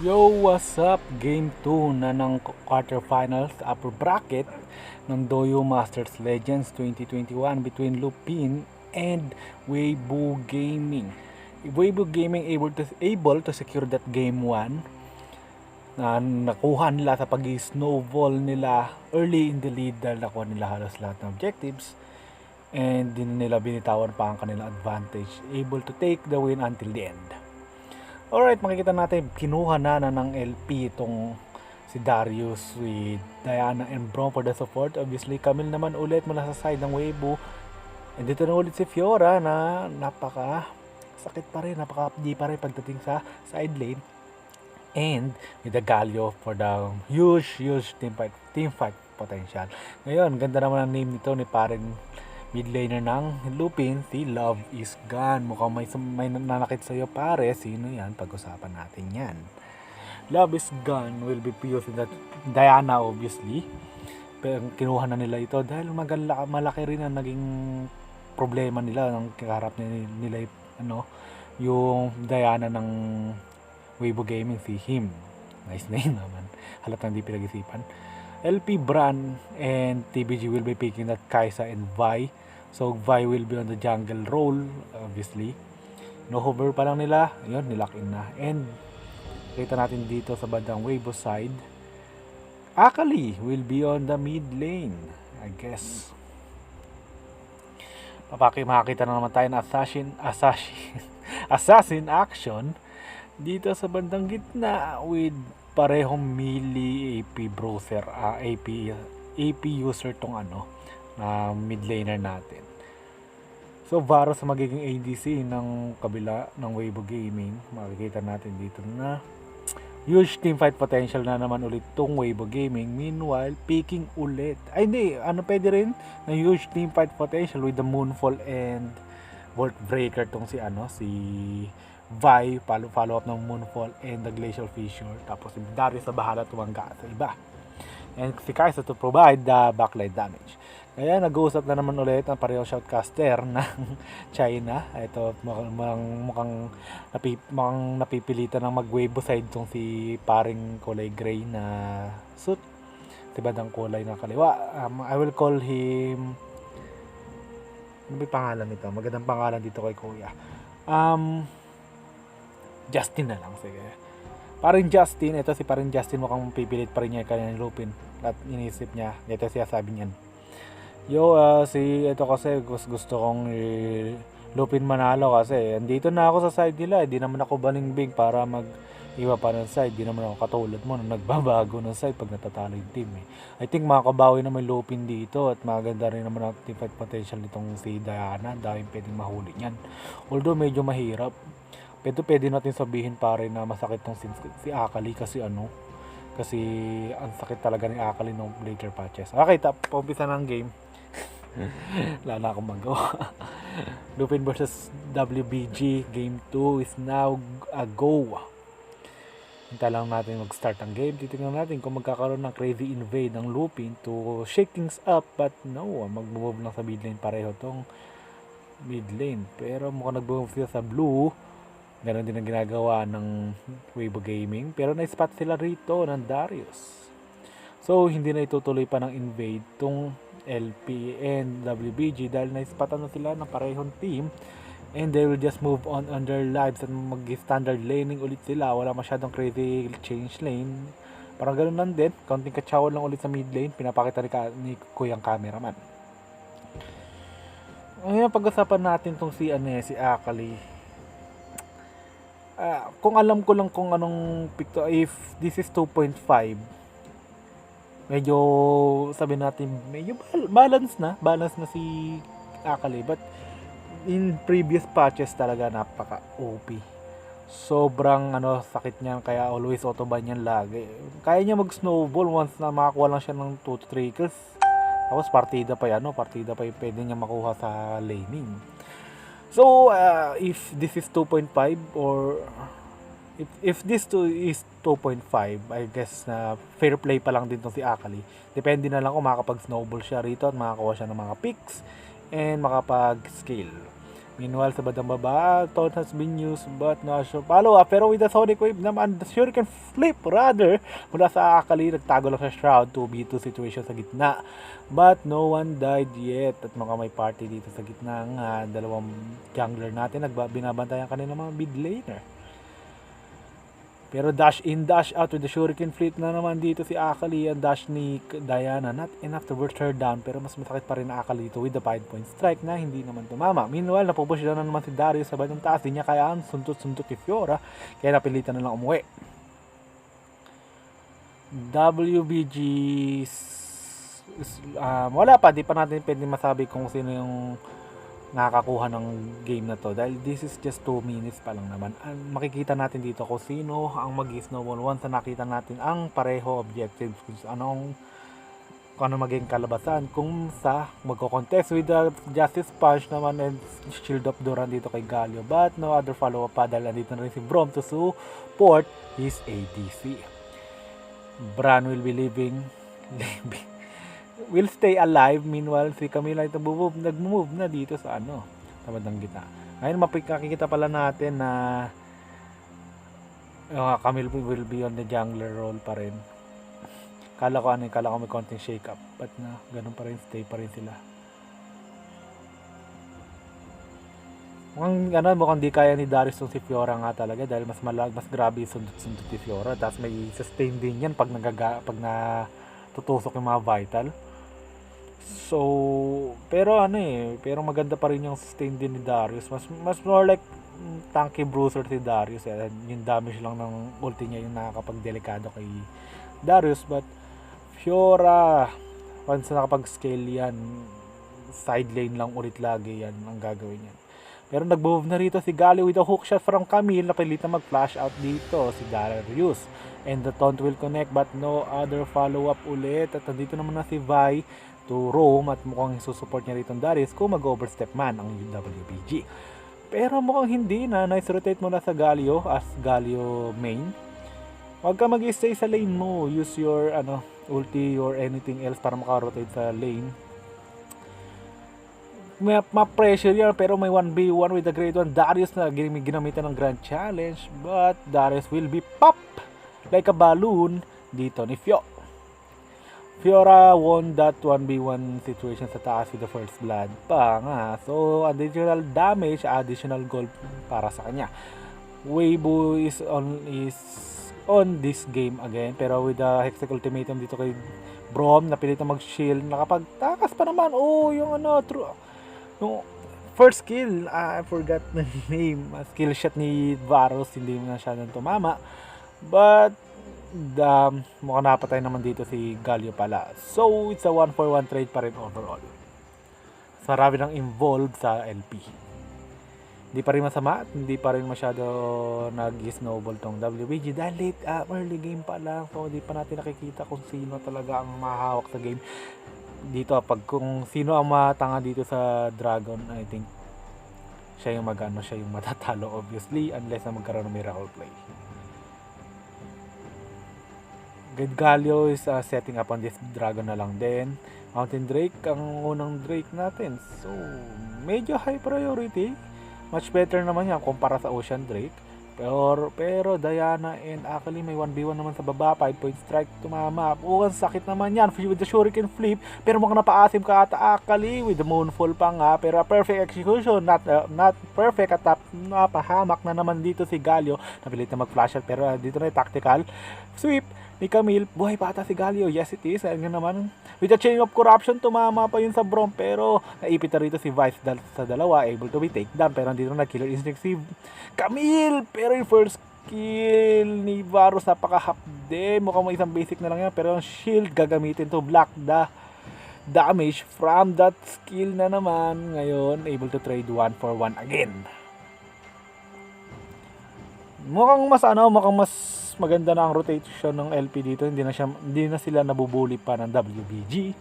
Yo, what's up? Game 2 na ng quarterfinals upper bracket ng Doyo Masters Legends 2021 between Lupin and Weibo Gaming. Weibo Gaming able to secure that game 1 na nakuha nila sa pag-snowball nila early in the lead dahil nakuha nila halos lahat ng objectives and din nila binitawan pa ang kanilang advantage, able to take the win until the end. Alright, makikita natin, kinuha na ng LP itong si Darius with Diana and Brom for the support. Obviously, Camille naman ulit mula sa side ng Weibo. And dito na ulit si Fiora na napaka sakit pa rin, napaka-updi pa rin pagdating sa side lane. And with the Galio for the huge team fight potential. Ngayon, ganda naman ang name nito ni paring mid laner ng Lupin, si Love is Gone. Mukhang may nanakit sa'yo pare. Sino yan? Pag-usapan natin yan. Love is Gone will be fused in that Diana obviously. Pero kinuha na nila ito dahil malaki rin ang naging problema nila ng kaharap nila yung Diana ng Weibo Gaming, si Him. Nice name naman. Halatang hindi pinag-isipan. LP Bran and TBG will be picking that Kaisa and Vi. So Vi will be on the jungle role obviously. No hover pa lang nila. Ayun, nilock in na. And kita natin dito sa bandang Weibo side, Akali will be on the mid lane, I guess. Makakita na naman tayo ng assassin action dito sa bandang gitna with parehong melee AP browser, AP user tong na mid laner natin. So Varus sa magiging ADC ng kabila ng Weibo Gaming. Makikita natin dito na huge team fight potential na naman ulit tong Weibo Gaming. Meanwhile, picking ulit. Ay hindi, pwede rin na huge team fight potential with the Moonfall and Vault Breaker tong si Vi, follow up ng Moonfall and the Glacial Fissure. Tapos si Darius na bahala tumangga sa iba. And si Kaisa to provide the backline damage. Kaya nag-uusap na naman ulit ang pareho shoutcaster ng China. Ito mukhang napipilitan ng mag-Weibo side tong si paring kulay gray na suit. Si bandang kulay ng kaliwa. I will call him... Ano ba pangalan nito? Magandang pangalan dito kay Kuya. Justin na lang, sige. Paring Justin, ito si paring Justin mukhang pipilit pa rin niya kanya ni Lupin. At inisip niya, ito siya sabi niyan. Ito kasi gusto kong Lupin manalo kasi andito na ako sa side nila. Hindi naman ako balingbing para mag-iwa pa ng side. Hindi naman ako katulad mo na nagbabago ng side pag natatalo yung team eh. I think makakabawi na may Lupin dito at maganda rin naman ang team fight potential nitong si Diana. Dahil pwedeng mahuli niyan. Although medyo mahirap. Pero pwede natin sabihin pare na masakit tong si Akali kasi kasi ang sakit talaga ni Akali ng later patches. Okay, paumpisa ng game. Wala na akong magawa. Lupin versus WBG Game 2 is now a go. Hintay lang natin mag-start ang game. Titignan natin kung magkakaroon ng crazy invade ng Lupin to shake things up. But no, mag-move lang sa mid lane pareho tong mid lane. Pero mukhang nag-move sila sa blue. Meron din ang ginagawa ng Weibo Gaming. Pero na-spot sila rito ng Darius. So hindi na itutuloy pa ng invade tong LP and WBG dahil na-spotan na sila ng parehong team and they will just move on their lives at mag-standard laning ulit sila. Wala masyadong crazy change lane. Parang ganun lang din. Counting kachawan lang ulit sa mid lane. Pinapakita ni Kuyang cameraman. Ngayon pag-usapan natin tong si Akali. Kung alam ko lang kung anong picture, if this is 2.5, medyo sabi natin medyo balance na si Akali, but in previous patches talaga napaka OP. Sobrang sakit niyan kaya always autoban yan lagi. Kaya niya mag-snowball once na makakuha lang siya ng 2 to 3 kills. Tapos partida pa yung pwede niya makuha sa laning. So if this is 2.5 or if this is 2.5, I guess na fair play pa lang din tong si Akali. Depende na lang kung makakapag-snowball siya rito at makakuha siya ng mga picks and makapag-scale. Meanwhile, sa bandang baba, Taunt has been used but not sure. Follow-up, pero with the Sonic Wave naman, the Shuriken flip rather mula sa Akali, nagtago lang sa Shroud, 2v2 situation sa gitna. But no one died yet. At mukhang may party dito sa gitna nga. Dalawang jungler natin, binabantayan kanila mga mid laner. Pero dash in, dash out with the Shuriken Fleet na naman dito si Akali. Ang dash ni Diana, not enough to burst her down. Pero mas masakit pa rin na Akali dito with the 5-point strike na hindi naman tumama. Meanwhile, napupush na naman si Darius sa bandang taas. Di niya kayaan suntot-suntot si Fiora. Kaya napilitan na lang umuwi. WBG... wala pa, di pa natin pwede masabi kung sino yung nakakakuha ng game na to dahil this is just 2 minutes pa lang naman. Makikita natin dito kung sino ang mag-snowball once na nakita natin ang pareho objectives, kung ano maging kalabasan, kung sa magko-contest with the Justice Punch naman and Shield of Doran dito kay Galio, but no other follow-up pa dahil nandito na rin si Braum to support his ADC. Bran will be will stay alive. Meanwhile, si Camila ito nag-move na dito sa tabandang gitna. Ngayon makikita pala natin na Camille will be on the jungler role pa rin. Kala ko may konting shake up, but na ganun pa rin, stay pa rin sila. Mukhang di kaya ni Darius si Fiora nga talaga dahil mas grabe sundot-sundot si Fiora. Tapos may sustain din yan pag tutusok yung mga vital. So, pero maganda pa rin yung sustain din ni Darius. Mas more like tanky bruiser si Darius. Yung damage lang ng ulti niya yung nakakapag-delikado kay Darius. But Fiora, once nakapag-scale yan, side lane lang ulit lagi yan ang gagawin yan. Pero nag-move na rito si Galio with a hook shot from Camille. Napilitan mag-flash out dito si Darius. And the taunt will connect but no other follow-up ulit. At nandito naman na si Vi to roam at mukhang susupport niya rito ang Darius kung mag-overstep man ang WBG. Pero mukhang hindi na. Nice rotate muna sa Galio as Galio main. Huwag ka mag-stay sa lane mo. Use your ulti or anything else para maka-rotate sa lane. May pressure yan pero may 1v1 with the Great One. Darius na ginamitan ng Grand Challenge but Darius will be pop like a balloon dito ni Fiora won that 1v1 situation sa taas with the first blood pa nga. So additional damage, additional gold para sa kanya. Weibo is on this game again pero with the Hextech Ultimatum dito kay Braum, napilitan mag-shield, nakapagtakas pa naman. Yung first skill, I forgot the name. Skill shot ni Varus, hindi na siya nang tumama. But, mukhang napatay naman dito si Galio pala. So, it's a 1-for-1 trade pa rin overall. Marami nang involved sa LP. Hindi pa rin masama at hindi pa rin masyado nag-snowball tong WBG dahil early game pa lang. So, hindi pa natin nakikita kung sino talaga ang mahawak sa game. Dito kung sino ang matanga dito sa Dragon, I think siya yung siya yung matatalo obviously unless na magkaroon ng miracle play. Galio is setting up on this Dragon na lang din. Mountain Drake ang unang Drake natin, so medyo high priority, much better naman yan kumpara sa Ocean Drake. Pero Diana and Akali may 1v1 naman sa baba, 5-point strike, tumama. Ang sakit naman yan with the Shuriken flip. Pero mukhang napaasim ka ata Akali with the Moonfall pa nga. Pero perfect execution, not perfect at napahamak na naman dito si Galio. Napilit na mag-flash out pero dito na yung tactical sweep ni Camille. Buhay pa ata si Galio. Yes it is. Ayun naman. With the chain of corruption, tumama pa yun sa Braum. Pero naipit na rito si Vice sa dalawa. Able to be take down. Pero nandito na killer instinct si Camille. Pero yung first kill ni Varus napaka-hapde. Mukhang may isang basic na lang yan. Pero yung shield gagamitin to block the damage from that skill na naman. Ngayon, able to trade 1-for-1 again. Mukhang mas maganda na ang rotation ng LP dito. Hindi na sila nabubuli pa ng WBG.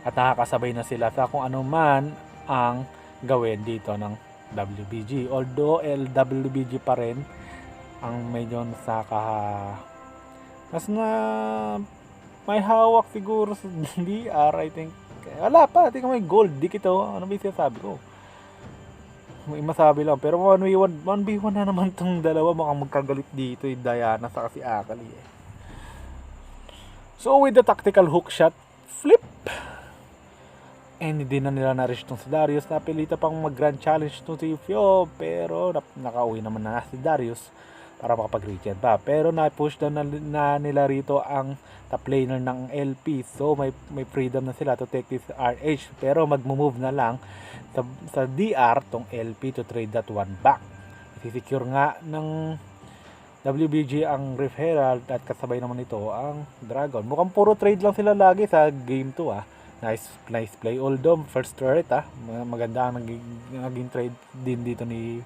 At nakakasabay na sila sa kung ano man ang gawin dito ng WBG. Although LWBG pa rin ang medyo mas na may hawak siguro sa DR, I think. Wala pa, tingnan mo yung gold. Di ito. Ano ba yung sabi ko? may masabi lang. Pero 1v1, 1v1 na naman tong dalawa. Mukhang magkagalit dito yung Diana sa si Akali eh. So with the tactical hook shot, flip. And hindi na nila na-reach tong si Darius. Napilita pang mag-grand challenge to si Fio. Pero nakauwi naman na si Darius para makapag-reach yan pa. Pero na-push down na nila rito ang top laner ng LP. So may freedom na sila to take this RH. Pero mag-move na lang sa DR tong LP to trade that one back. Isisecure nga ng WBG ang Rift Herald at kasabay naman ito ang Dragon. Mukhang puro trade lang sila lagi sa game 2 ah. Nice play. Although first turret maganda ang naging trade din dito ni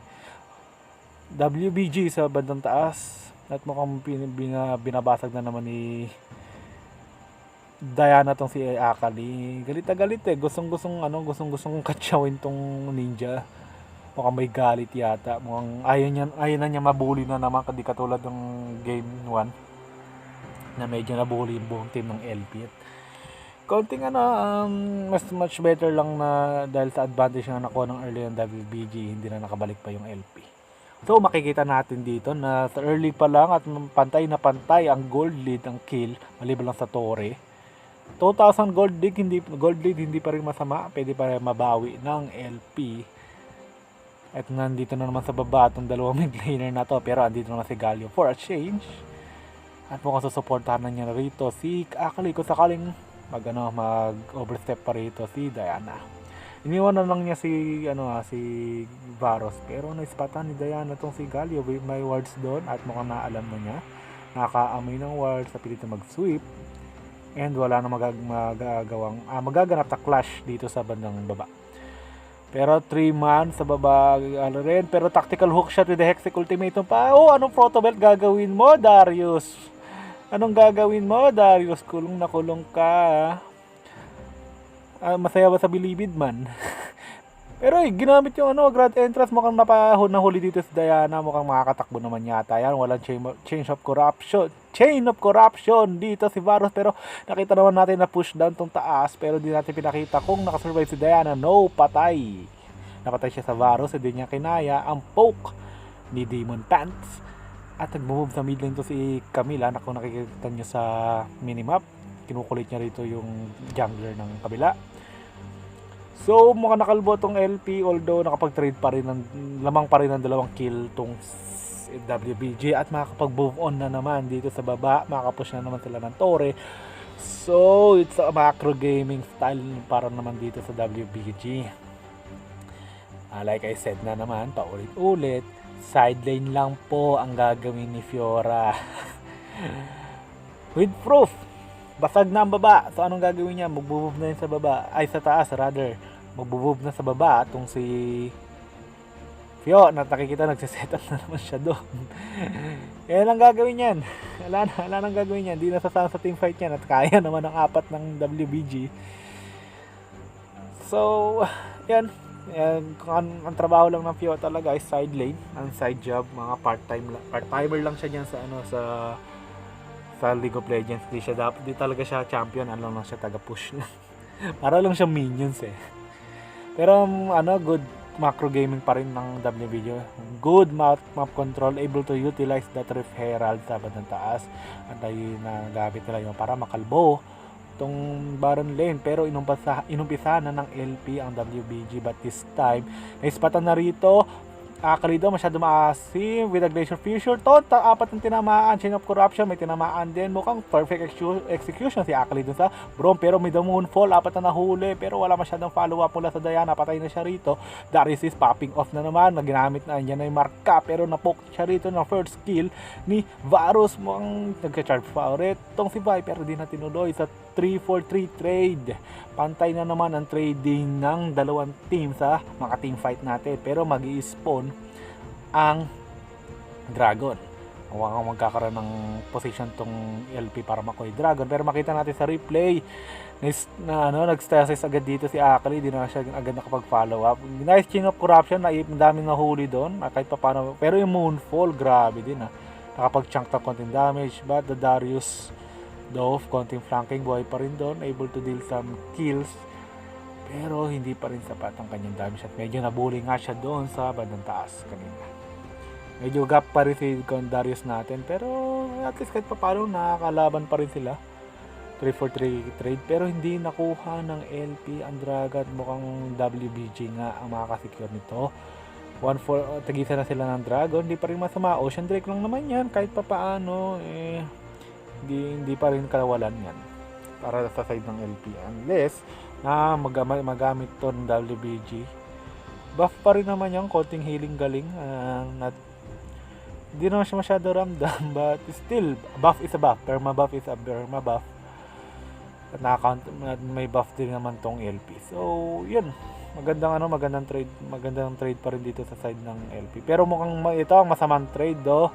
WBG sa bandang taas. At mukhang binabasag na naman ni Diana tong si Akali. Galit na galit eh. Gustong katsawin tong ninja. Mukhang may galit yata. Mukhang ayaw na niya mabully na naman. Hindi katulad ng game 1 na medyo nabully yung buong team ng LP. Konting much better lang na dahil sa advantage na nakuha ng early ng WBG, hindi na nakabalik pa yung LP. So makikita natin dito na sa early pa lang at pantay na pantay ang gold lead, ang kill, maliban lang sa Torre. 2,000 gold lead hindi pa rin masama, pwede pa rin mabawi ng LP. At nandito na naman sa baba itong dalawang mid laner na to, pero andito naman si Galio for a change. At mukhang susuportahan na niya rito si Akali kung sakaling mag-overstep pa rito si Diana. Iniwan na lang niya si Varus, pero naispatan ni Diana tong si Galio. May wards doon at mukhang naalam na niya. Nakaamoy ng wards, sa pilit na mag-sweep. And wala na magaganap na clash dito sa bandang baba. Pero 3 man sa baba rin. Pero tactical hook shot with the Hexic ultimatum pa. Anong protobelt gagawin mo, Darius? Anong gagawin mo, Darius? Kulong na kulong ka. Masaya ba sa bilibid man? Pero ginamit yung grand entrance. Mukhang nahuli dito si Diana. Mukhang makakatakbo naman yata yan. Walang chain of corruption dito si Varus. Pero nakita naman natin na push down tong taas. Pero di natin pinakita kung nakasurvive si Diana. No, patay. Napatay siya sa Varus. Hindi niya kinaya ang poke ni Demon Pants. At nag-move sa mid lane to si Camila na kung nakikita nyo sa minimap. Kinukulit niya rito yung jungler ng kabila. So mukhang nakalbo tong LP, although nakapag-trade pa rin lamang pa rin ng 2 kill tong WBG. At makakapag-move on na naman dito sa baba. Makakapush na naman sila ng Torre. So it's a macro gaming style para naman dito sa WBG. Like I said na naman, paulit-ulit, side lane lang po ang gagawin ni Fiora. With proof, basag na ang baba. So anong gagawin niya? Mag-move na yun sa baba. Ay, sa taas rather. Mag-move na sa baba itong si Fio. Nakikita nagsiset up na naman siya doon. Yan ang gagawin yan. Wala nang gagawin yan. Hindi nasasama sa team fight yan. At kaya naman ang 4 ng WBG. So, yan. Kung ang trabaho lang ng Fio talaga ay side lane, ang side job, mga part-timer lang siya diyan sa League of Legends. Di talaga siya champion, ano lang siya taga-push. Para lang siya minions eh. Pero good macro gaming pa rin ng WBG. Good map control, able to utilize that Rift Herald sa bandang taas. At ay nagamit nila yun para makalbo itong Baron lane. Pero inumpisa na ng LP ang WBG, but this time naispatan na rito. Akali daw masyado maasim with a Glacier Fissure. 4 ang tinamaan. Chain of Corruption, may tinamaan din. Mukhang perfect execution si Akali dun sa Braum. Pero may the Moonfall, 4 na nahuli. Pero wala masyadong follow up mula sa Diana. Patay na siya rito. Darius is popping off na naman. Naginamit na niya na yung marka. Pero napoke siya rito ng first kill ni Varus. Mukhang nagka-charge pa ulit itong si Viper. Di na tinuloy sa 3-4-3 trade. Pantay na naman ang trading ng dalawang team sa mga team fight natin. Pero mag-i-spawn ang Dragon. Mukhang magkakaroon ng position tong LP para makuha yung Dragon. Pero makita natin sa replay nag-stasis agad dito si Akali. Di na siya agad nakapag-follow up. Nice chain of corruption. Daming nahuli doon. Kahit pa paano. Pero yung Moonfall, grabe din nakapag-chunk ng konting damage. But the Darius Dove, konting flanking, buhay pa rin doon, able to deal some kills. pero hindi pa rin sapat ang kanyang damage at medyo nabully nga siya doon sa bandang taas kanina. Medyo gap pa rin si Darius natin, pero at least kahit pa paano nakakalaban pa rin sila. 3-4-3 trade, pero hindi nakuha ng LP ang Dragon. Mukhang WBG nga ang makakasecure nito. 1-4, tagisan na sila ng Dragon, hindi pa rin masama. Ocean Drake lang naman yan, kahit pa paano hindi pa rin kawalan yan para sa side ng LP, unless na magamit to ng WBG. Buff pa rin naman yan, konting healing galing, hindi naman siya masyado ramdam, but still, buff is a buff, perma buff is a perma buff. At may buff din naman tong LP. So, yun. Magandang trade pa rin dito sa side ng LP. Pero mukhang ito ang masamang trade do.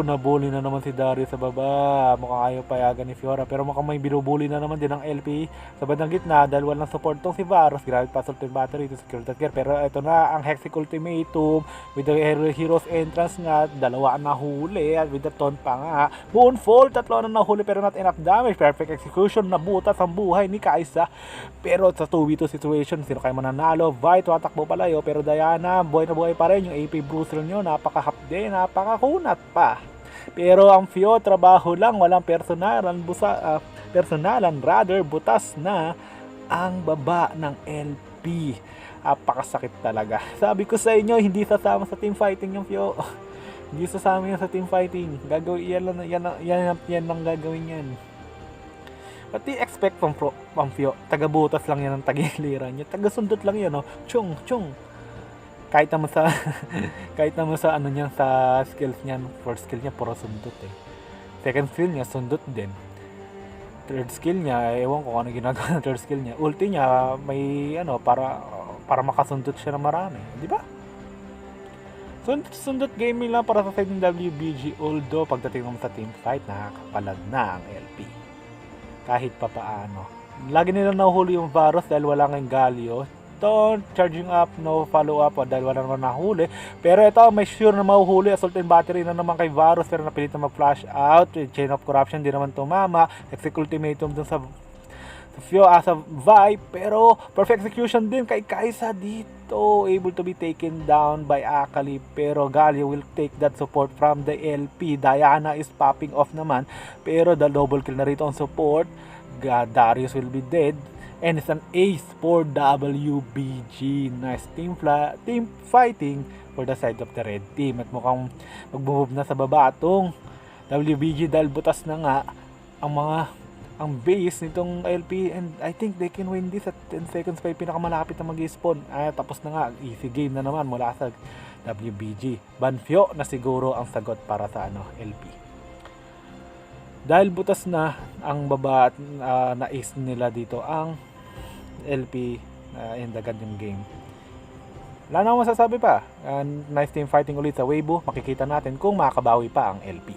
Nabully na naman si Darius sa baba. Mukhang ayaw payagan ni Fiora. Pero mukhang may binubully na naman din ng LP sa bandang gitna dahil walang support tong si Varus. Grabe pa Sultan Battery to secure that gear. Pero ito na ang Hexic Ultimatum with the Heroes Entrance nga. Dalawa ang nahuli at with the taunt pa nga. Moonfall, tatlo na nahuli pero not enough damage. Perfect execution, nabutas ang buhay ni Kaisa. Pero sa 2v2 situation, sino kayo mananalo? Vi, tumatakbo palayo. Pero Diana, buhay na buhay pa rin. Yung AP Bruiser nyo, napaka-hapde, napaka-kunat pa. Pero ang Fio, trabaho lang, walang personalan, butas na ang baba ng LP. Apakasakit talaga. Sabi ko sa inyo, hindi sasama sa team fighting yung Fio. Hindi sasama yan sa team fighting. Gagawin yan lang gagawin yan. What do you expect from Fio? Taga-butas lang yan ng tagiliran niya. Taga-sundot lang yan, no? Chung. Kahit naman sa ano niya, sa skills niya, first skill niya puro sundot Second skill niya sundot din. Third skill niya, ewan ko ano ginagawa ng third skill niya. Ulti niya may para makasundot siya ng marami, di ba? Sundot gaming lang para sa side ng WBG, although pagdating naman sa team fight, nakakapalag na ang LP. Kahit pa paano. Lagi nila nahuhuli yung Varus dahil wala ng Galio. Charging up, no follow up dahil wala naman nahuli. Pero ito, may sure na mahuhuli. Assault and battery na naman kay Varus, pero napilit na mag-flash out. Chain of corruption, di naman tumama. Exec ultimatum dun sa Fio as a Vi, pero perfect execution din kay Kaisa dito. Able to be taken down by Akali, pero Galio will take that support from the LP. Diana is popping off naman, pero the double kill na rito on support. Darius will be dead. And it's an ace for WBG. Nice team fighting for the side of the red team. At mukhang mag-move na sa baba itong WBG dahil butas na nga ang base nitong LP, and I think they can win this at 10 seconds pa yung pinakamalapit na mag-spawn. Tapos na nga, easy game na naman mula sa WBG. Banfio na siguro ang sagot para sa LP. Dahil butas na ang baba at na-ace nila dito ang LP in the goddamn game. Wala na akong masasabi pa. Nice team fighting ulit sa Weibo. Makikita natin kung makabawi pa ang LP.